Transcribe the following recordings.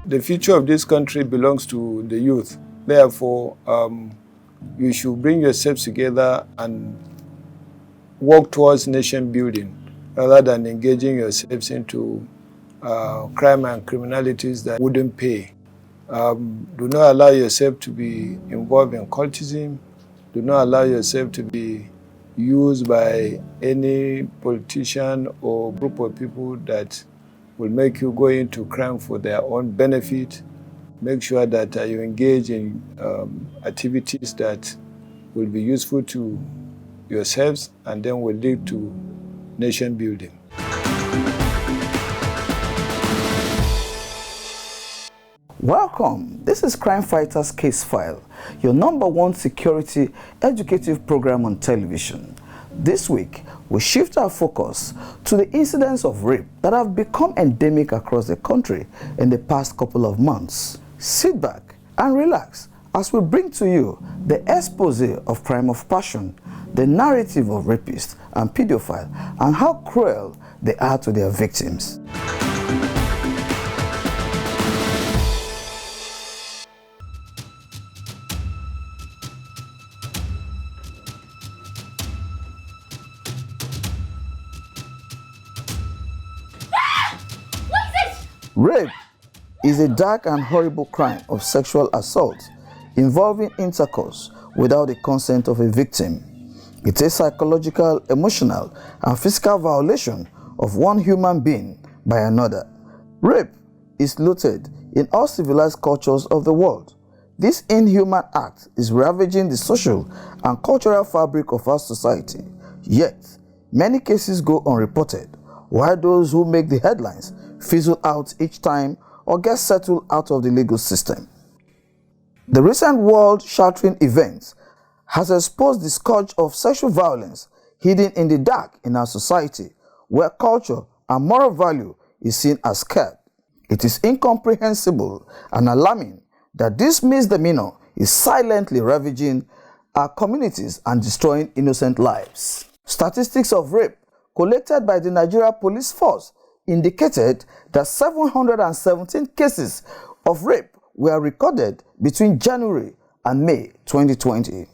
The future of this country belongs to the youth. Therefore, you should bring yourselves together and work towards nation building rather than engaging yourselves into crime and criminalities that wouldn't pay. Do not allow yourself to be involved in cultism. Do not allow yourself to be used by any politician or group of people that will make you go into crime for their own benefit. Make sure that you engage in activities that will be useful to yourselves and then will lead to nation building. Welcome. This is CrimeFighters Case File, your #1 security educative program on television. This week, we shift our focus to the incidents of rape that have become endemic across the country in the past couple of months. Sit back and relax as we bring to you the expose of crime of passion, the narrative of rapists and pedophiles, and how cruel they are to their victims. Rape is a dark and horrible crime of sexual assault involving intercourse without the consent of a victim. It is psychological, emotional, and physical violation of one human being by another. Rape is looted in all civilized cultures of the world. This inhuman act is ravaging the social and cultural fabric of our society. Yet, many cases go unreported, while those who make the headlines fizzle out each time or get settled out of the legal system. The recent world-shattering events has exposed the scourge of sexual violence hidden in the dark in our society, where culture and moral value is seen as scared. It is incomprehensible and alarming that this misdemeanor is silently ravaging our communities and destroying innocent lives. Statistics of rape collected by the Nigeria Police Force indicated that 717 cases of rape were recorded between January and May 2020.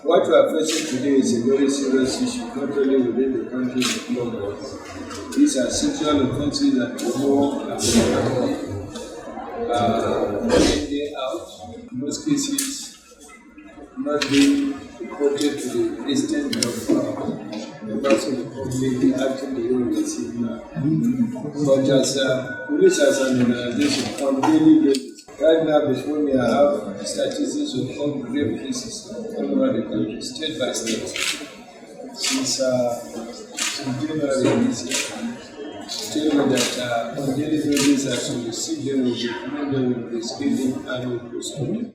What we are facing today is a very serious issue, not only within the country but globally. These are sexual offenses that we know day out. In most cases, not being reported to the extent of members of the public acting the way we see now. But as police as an organization on a daily basis, right now before me I have statistics of all rape cases all over the country, state by state. Since January this year, tell me that on a daily basis as we receive them, we recommend them with the speeding and with prosecuting.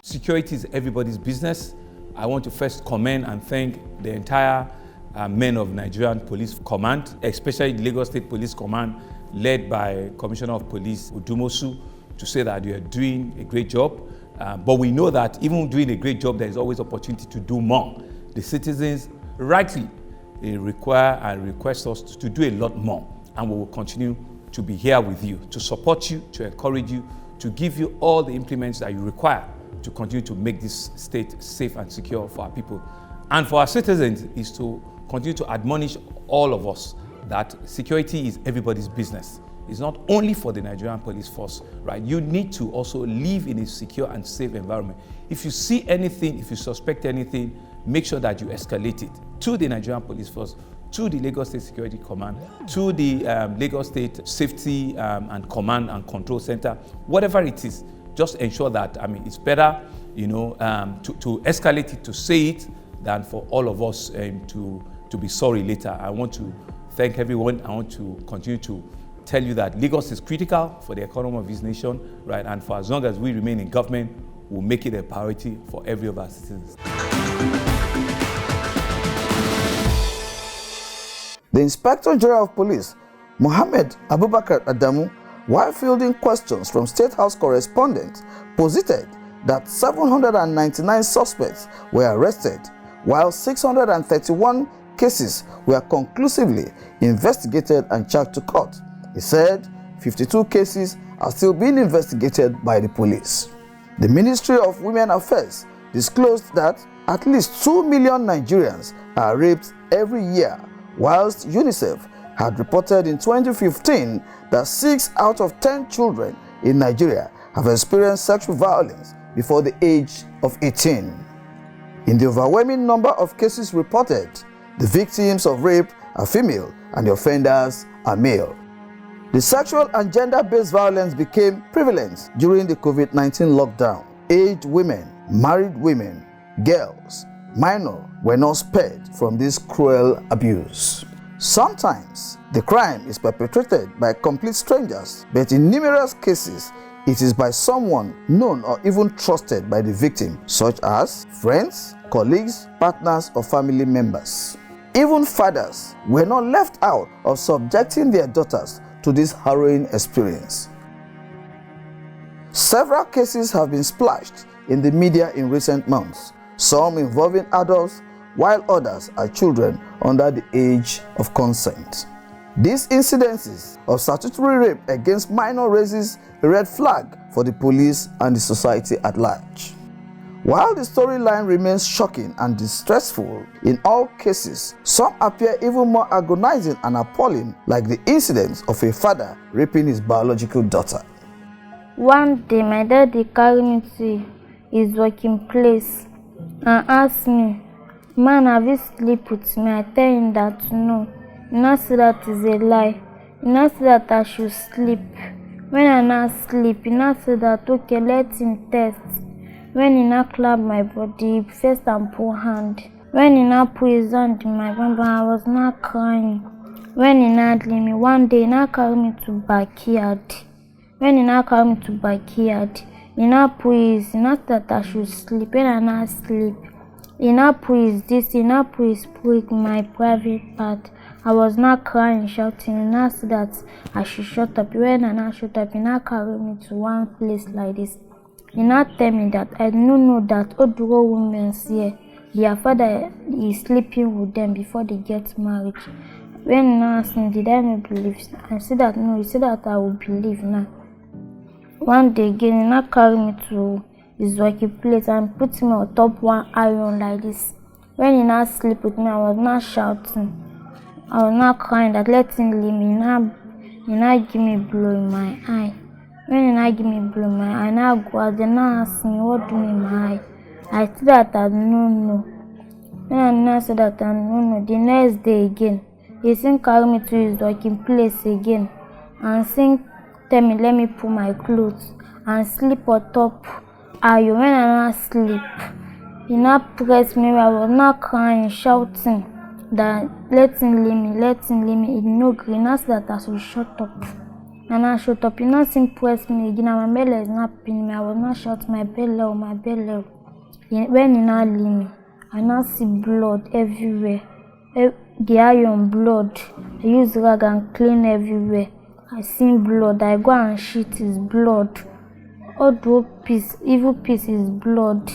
Security is everybody's business. I want to first commend and thank the entire men of Nigerian Police Command, especially the Lagos State Police Command, led by Commissioner of Police Udumosu, to say that you are doing a great job. But we know that even doing a great job, there is always opportunity to do more. The citizens rightly require and request us to do a lot more, and we will continue to be here with you, to support you, to encourage you, to give you all the implements that you require to continue to make this state safe and secure for our people. And for our citizens is to continue to admonish all of us that security is everybody's business. It's not only for the Nigerian Police Force, right? You need to also live in a secure and safe environment. If you see anything, if you suspect anything, make sure that you escalate it to the Nigerian Police Force, to the Lagos State Security Command, to the Lagos State Safety and Command and Control Center, whatever it is. Just ensure that, it's better, to escalate it, to say it, than for all of us to be sorry later. I want to thank everyone. I want to continue to tell you that Lagos is critical for the economy of this nation, right? And for as long as we remain in government, we'll make it a priority for every of our citizens. The Inspector General of Police, Mohammed Abubakar Adamu, while fielding questions from State House correspondents, posited that 799 suspects were arrested, while 631 cases were conclusively investigated and charged to court. He said 52 cases are still being investigated by the police. The Ministry of Women Affairs disclosed that at least 2 million Nigerians are raped every year, whilst UNICEF had reported in 2015 that 6 out of 10 children in Nigeria have experienced sexual violence before the age of 18. In the overwhelming number of cases reported, the victims of rape are female and the offenders are male. The sexual and gender-based violence became prevalent during the COVID-19 lockdown. Aged women, married women, girls, minors were not spared from this cruel abuse. Sometimes, the crime is perpetrated by complete strangers, but in numerous cases, it is by someone known or even trusted by the victim, such as friends, colleagues, partners, or family members. Even fathers were not left out of subjecting their daughters to this harrowing experience. Several cases have been splashed in the media in recent months, some involving adults, while others are children under the age of consent. These incidences of statutory rape against minors raises a red flag for the police and the society at large. While the storyline remains shocking and distressful in all cases, some appear even more agonizing and appalling, like the incident of a father raping his biological daughter. One day, my daddy carried me to his working place and asked me, "Man, have you slept with me?" I tell him that no. You know, say that is a lie. You know, say that I should sleep. When I not sleep, you know, say that okay, let him test. When he not clap my body, first and put hand. When he not put his hand in my bum, I was not crying. When he not leave me, one day he not carry me to backyard. When he not carry me to backyard, he not put his, he not that I should sleep. When I not sleep, he not put his this, he not put his prick in my private part. I was not crying, shouting, he not said that I should shut up. When I not shut up, he not carry me to one place like this. He not tell me that I don't know that Oduro women here, their father is sleeping with them before they get married. When he asked me, did I not believe? I said that no, he said that I will believe now. One day again, he not carry me to his working place and put me on top one iron like this. When he not sleep with me, I was not shouting. I was not crying that let him leave me. He not give me blow in my eye. When he not give me blow in my eye, I now go out. They now ask me what do in my eye. I said that I don't know. When I now said that I don't know, the next day again, he still carry me to his working place again and still tell me let me put my clothes and sleep on top iron. When I not sleep, he not press me. I was not crying, shouting that let him leave me, let him leave me. He no gree. He not said that I should shut up. And I shut up. He not seem press me again. And my belly is not pinning me. I was not shouting my belly or my belly. When he not leave me, I not see blood everywhere. The iron blood. I use rag and clean everywhere. I see blood. I go and shit his blood. All the piece, evil piece is blood.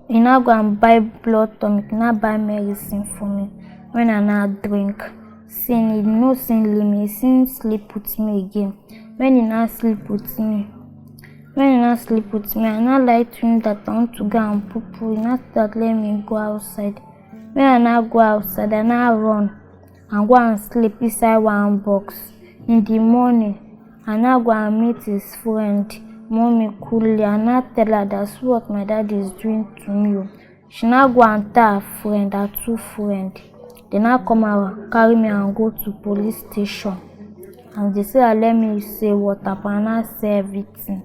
He now go and buy blood tonic. He now buy medicine for me. When I not drink, sin he no sin leave me. He sin sleep with me again. When he not sleep with me, I not lie to him that I want to go and poo. He not that let me go outside. When I not go outside, I not run and go and sleep inside one box. In the morning, I not go and meet his friend, Mommy Coolly, and not tell her that's what my dad is doing to me. She not go and tell her friend, her two friends. They not come and carry me and go to police station. And they say, let me say what happened, and I say everything.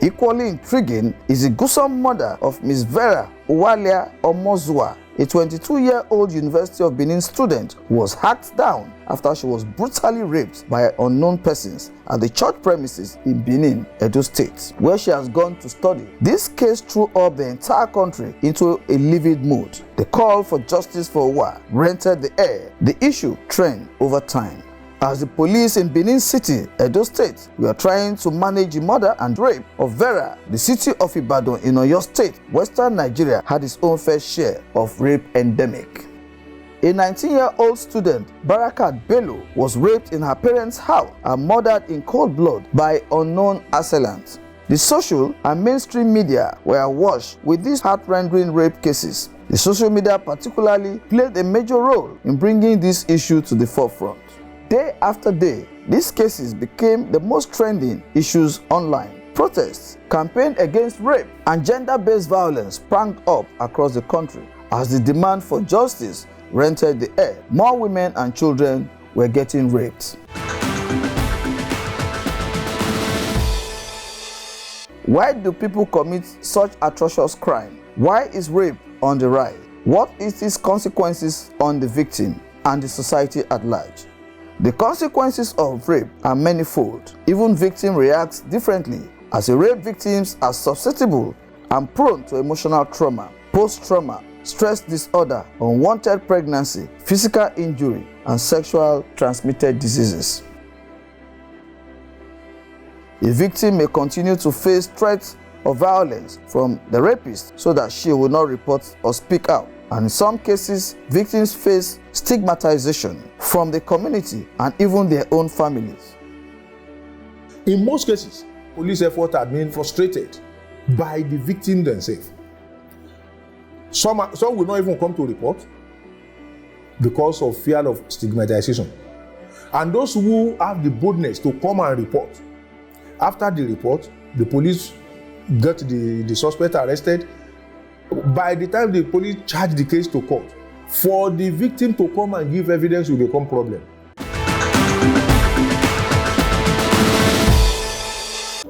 Equally intriguing is the gruesome murder of Miss Vera Uwalia Omozua, a 22-year-old University of Benin student who was hacked down after she was brutally raped by unknown persons at the church premises in Benin, Edo State, where she has gone to study. This case threw up the entire country into a livid mood. The call for justice for Uwa rented the air. The issue trend over time. As the police in Benin City, Edo State, were trying to manage the murder and rape of Vera, the city of Ibadan in Oyo State, Western Nigeria had its own fair share of rape endemic. A 19-year-old student, Barakat Bello, was raped in her parents' house and murdered in cold blood by unknown assailants. The social and mainstream media were awash with these heart-rending rape cases. The social media particularly played a major role in bringing this issue to the forefront. Day after day, these cases became the most trending issues online. Protests, campaigns against rape, and gender-based violence sprang up across the country. As the demand for justice rented the air, more women and children were getting raped. Why do people commit such atrocious crime? Why is rape on the rise? What is its consequences on the victim and the society at large? The consequences of rape are manifold. Even victim reacts differently, as a rape victims are susceptible and prone to emotional trauma, post-trauma, stress disorder, unwanted pregnancy, physical injury, and sexual transmitted diseases. A victim may continue to face threats of violence from the rapist so that she will not report or speak out. And in some cases, victims face stigmatization from the community and even their own families. In most cases, police efforts have been frustrated by the victim themselves. Some will not even come to report because of fear of stigmatization. And those who have the boldness to come and report, after the report, the police get the suspect arrested. By the time the police charge the case to court, for the victim to come and give evidence will become a problem.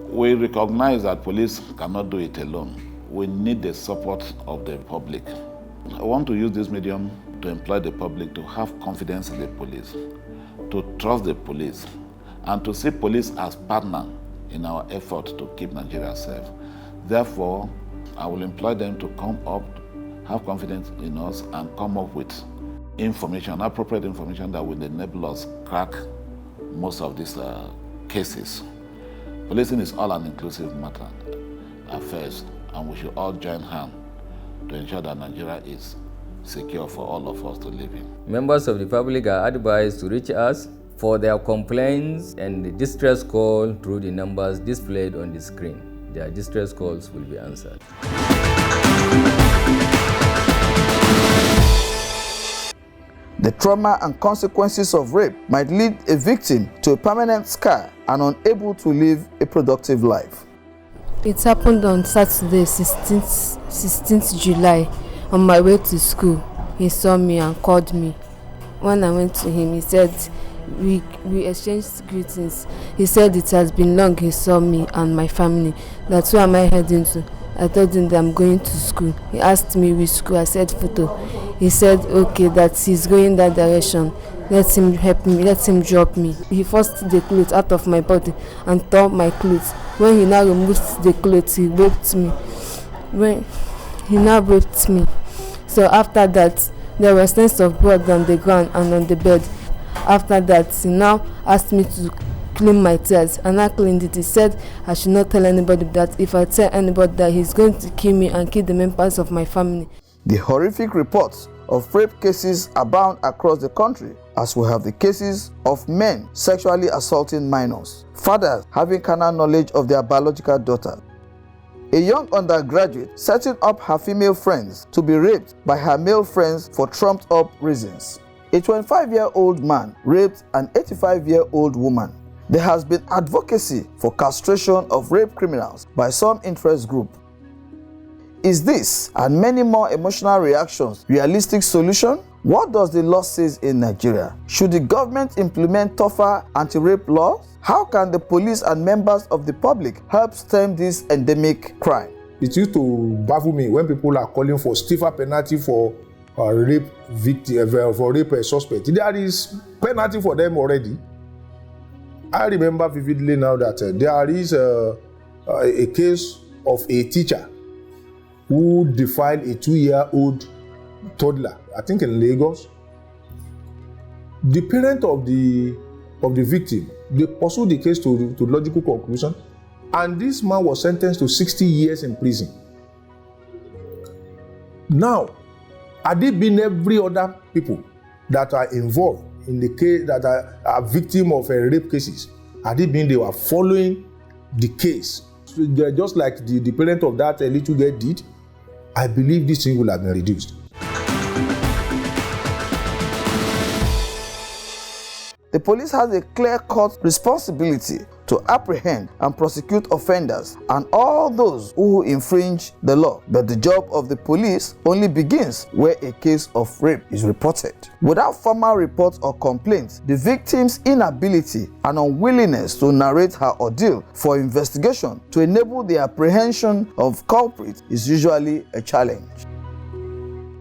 We recognize that police cannot do it alone. We need the support of the public. I want to use this medium to employ the public to have confidence in the police, to trust the police, and to see police as partner in our effort to keep Nigeria safe. Therefore, I will employ them to come up, have confidence in us, and come up with information, appropriate information that will enable us crack most of these cases. Policing is all an inclusive matter at first, and we should all join hands to ensure that Nigeria is secure for all of us to live in. Members of the public are advised to reach us for their complaints and the distress call through the numbers displayed on the screen. Their distress calls will be answered. The trauma and consequences of rape might lead a victim to a permanent scar and unable to live a productive life. It happened on Saturday, 16th July. On my way to school, he saw me and called me. When I went to him, he said, we exchanged greetings. He said it has been long he saw me and my family. That's where am I heading to? I told him that I'm going to school. He asked me which school. I said photo. He said okay, that he's going that direction. Let him help me, let him drop me. He forced the clothes out of my body and tore my clothes. When he now removed the clothes, he raped me. So after that, there were stains of blood on the ground and on the bed. After that, he now asked me to clean my tears, and I cleaned it. He said I should not tell anybody that if I tell anybody that he's going to kill me and kill the members of my family. The horrific reports of rape cases abound across the country, as we have the cases of men sexually assaulting minors, fathers having carnal knowledge of their biological daughters, a young undergraduate setting up her female friends to be raped by her male friends for trumped up reasons, a 25-year-old man raped an 85-year-old woman. There has been advocacy for castration of rape criminals by some interest group. Is this and many more emotional reactions realistic solution? What does the law say in Nigeria? Should the government implement tougher anti-rape laws? How can the police and members of the public help stem this endemic crime? It used to baffle me when people are calling for stiffer penalty for rape victim, for rape suspect. There is penalty for them already. I remember vividly now that there is a case of a teacher who defied a 2-year-old toddler, I think in Lagos. The parent of the of the victim. They pursued the case to logical conclusion, and this man was sentenced to 60 years in prison. Now, had it been every other people that are involved in the case, that are victim of rape cases, had it been they were following the case, just like the parent of that little girl did, I believe this thing will have been reduced. The police has a clear-cut responsibility to apprehend and prosecute offenders and all those who infringe the law. But the job of the police only begins where a case of rape is reported. Without formal reports or complaints, the victim's inability and unwillingness to narrate her ordeal for investigation to enable the apprehension of culprits is usually a challenge.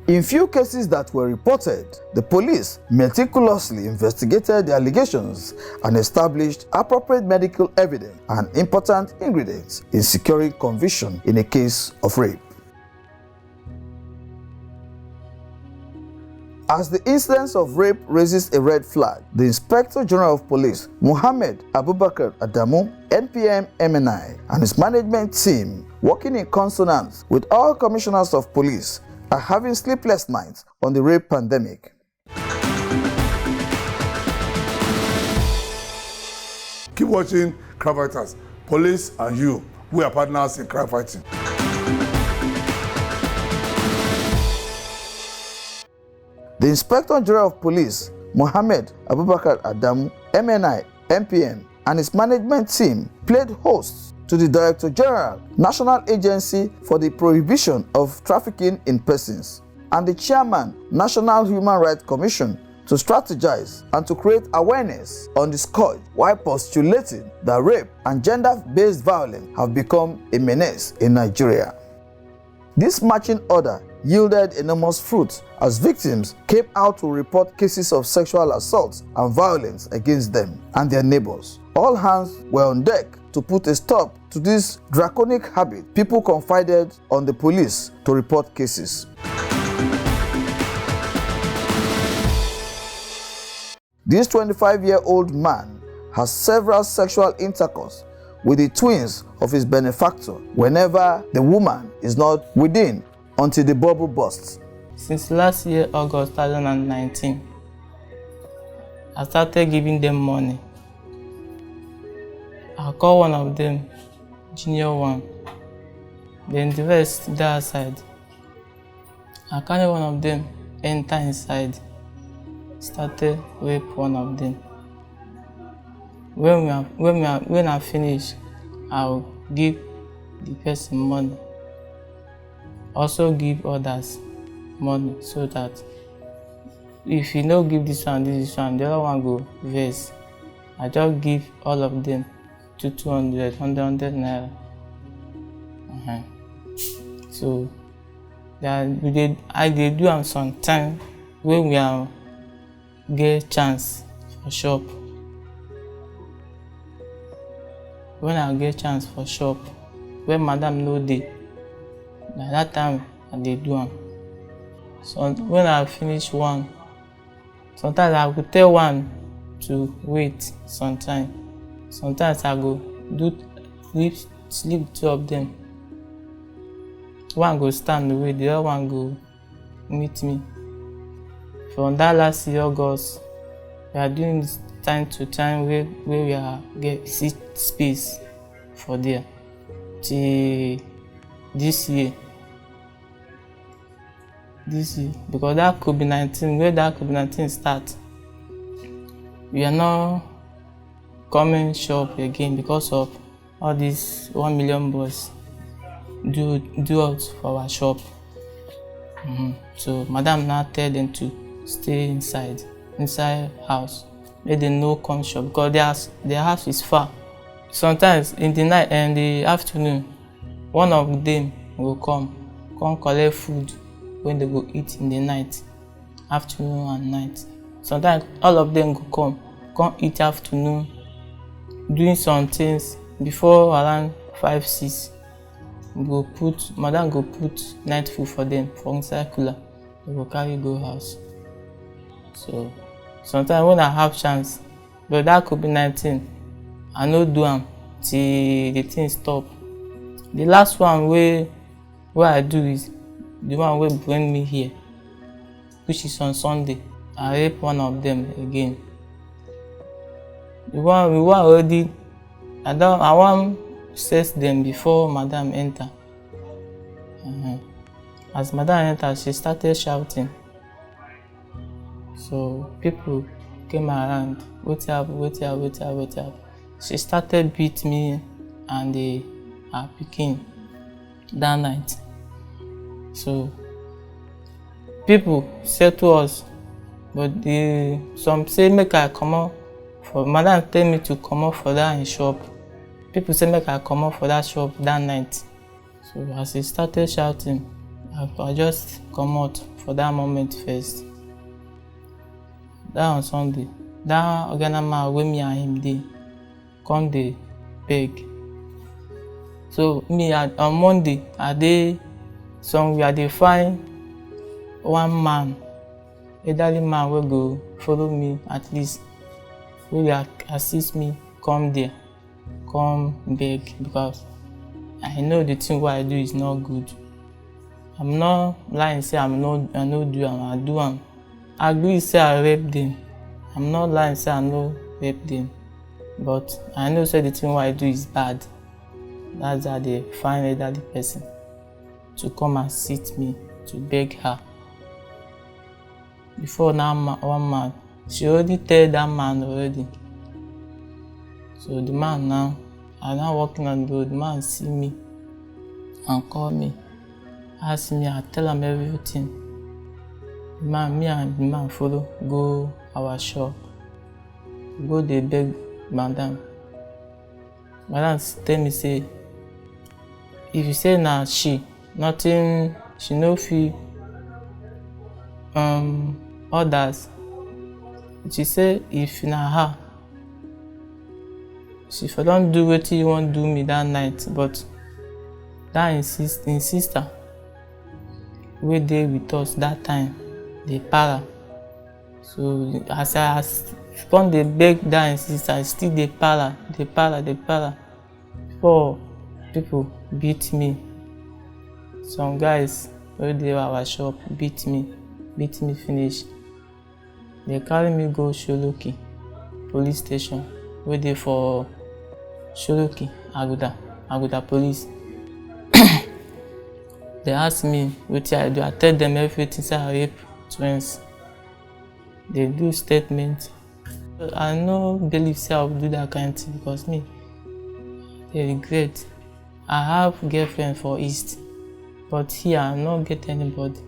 In few cases that were reported, the police meticulously investigated the allegations and established appropriate medical evidence and important ingredients in securing conviction in a case of rape. As the incidence of rape raises a red flag, the Inspector General of Police, Muhammad Abubakar Adamu, NPM MNI, and his management team, working in consonance with all commissioners of police, are having sleepless nights on the rape pandemic. Keep watching CrimeFighters. Police and you, we are partners in crime fighting. The Inspector General of Police, Muhammad Abubakar Adamu, MNI, MPM, and his management team played host to the Director General, National Agency for the Prohibition of Trafficking in Persons, and the Chairman, National Human Rights Commission, to strategize and to create awareness on the scourge while postulating that rape and gender-based violence have become a menace in Nigeria. This marching order yielded enormous fruit as victims came out to report cases of sexual assault and violence against them and their neighbors. All hands were on deck to put a stop to this draconic habit. People confided on the police to report cases. This 25-year-old man has several sexual intercourse with the twins of his benefactor whenever the woman is not within until the bubble bursts. Since last year, August 2019, I started giving them money. I call one of them, junior one, then the rest stay outside. I carry one of them, enter inside, started rape one of them. When I finish, I'll give the person money. Also give others money so that if you no give this one, the other one go vex. I just give all of them to 200 naira. So I dey do am sometime when we are get chance for shop. When I get chance for shop, when madam no dey, na that time I dey do am. So when I finish one, sometimes I go tell one to wait sometime. Sometimes I go sleep two of them. One go stand away, the other one go meet me. From that last year, August, we are doing this time to time where we are get space for there till this year. Because that COVID-19, where that COVID-19 start, we are not coming shop again because of all these 1 million boys do out for our shop. So madam now tell them to stay inside house, make them no come shop because their house is far. Sometimes in the night and the afternoon, one of them will come collect food when they go eat in the night, afternoon and night. Sometimes all of them go come eat afternoon, doing some things before around 5-6. Madam go put night food for them for inside cooler. They go carry go house. So sometimes when I have chance, But that COVID-19, I no do am till the thing stop. The last one wey I do is the one wey bring me here, which is on Sunday. I rape one of them again. The one we were already, I wan search them before madam enter. As madam enter, she started shouting. So people came around, wait up. She started beat me and her pikin that night. So people said to us, but some say make I comot for, madam tell me to comot for that shop. People say make I comot for that shop that night. So as he started shouting, I just comot for that moment first. That on Sunday, that Oganama man wey me and him dey come dey beg. So me on Monday, I dey somewhere, I dey find one man, elderly man wey go follow me at least, wey will assist me come there, come beg, because I know the thing what I do is not good. I'm not lying say I no do am, I do am. I agree say I rape them. I'm not lying say I no rape them. But I know say the thing what I do is bad. That's how they find elderly person to come and sit me, to beg her. Before now one man, she already tell that man already. So the man now, I now walking on the road, the man see me and call me, ask me, I tell him everything. The man, me and the man follow go our shop, go dey beg madam. Madam tell me say, if you say na she, nothing, she no fit others. She say if na her, she for don do wetin you wan do me that night, but that im sister wey dey with us that time dey para. So as I come dey beg that im sister, I still dey para. Before people beat me. Some guys wey dey our shop beat me finish. They carry me go Sholoki police station wey dey for Sholoki, Aguda police. They ask me wetin I do. I tell them everything, say I rape twins. They do statement. I no believe say I will do that kind of thing, because me, they regret. I have girlfriend for East, but here I not get anybody.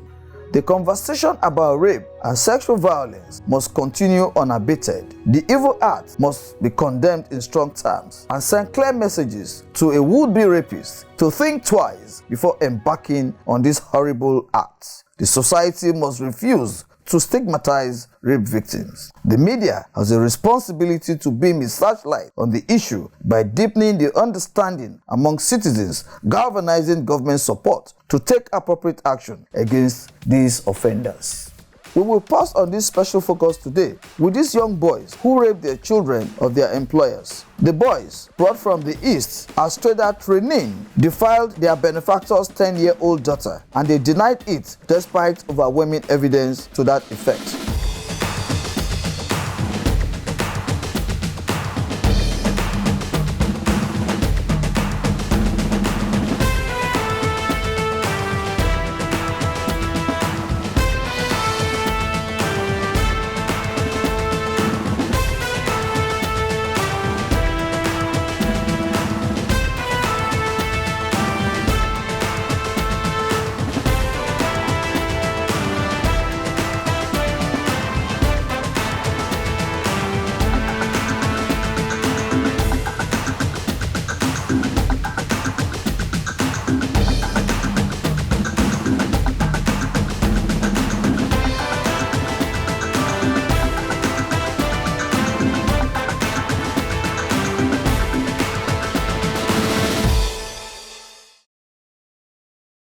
The conversation about rape and sexual violence must continue unabated. The evil act must be condemned in strong terms and send clear messages to a would-be rapist to think twice before embarking on this horrible act. The society must refuse to stigmatize rape victims. The media has a responsibility to beam a searchlight on the issue by deepening the understanding among citizens, galvanizing government support to take appropriate action against these offenders. We will pause on this special focus today with these young boys who raped their children of their employers. The boys, brought from the East as trader training, defiled their benefactor's 10-year-old daughter, and they denied it despite overwhelming evidence to that effect.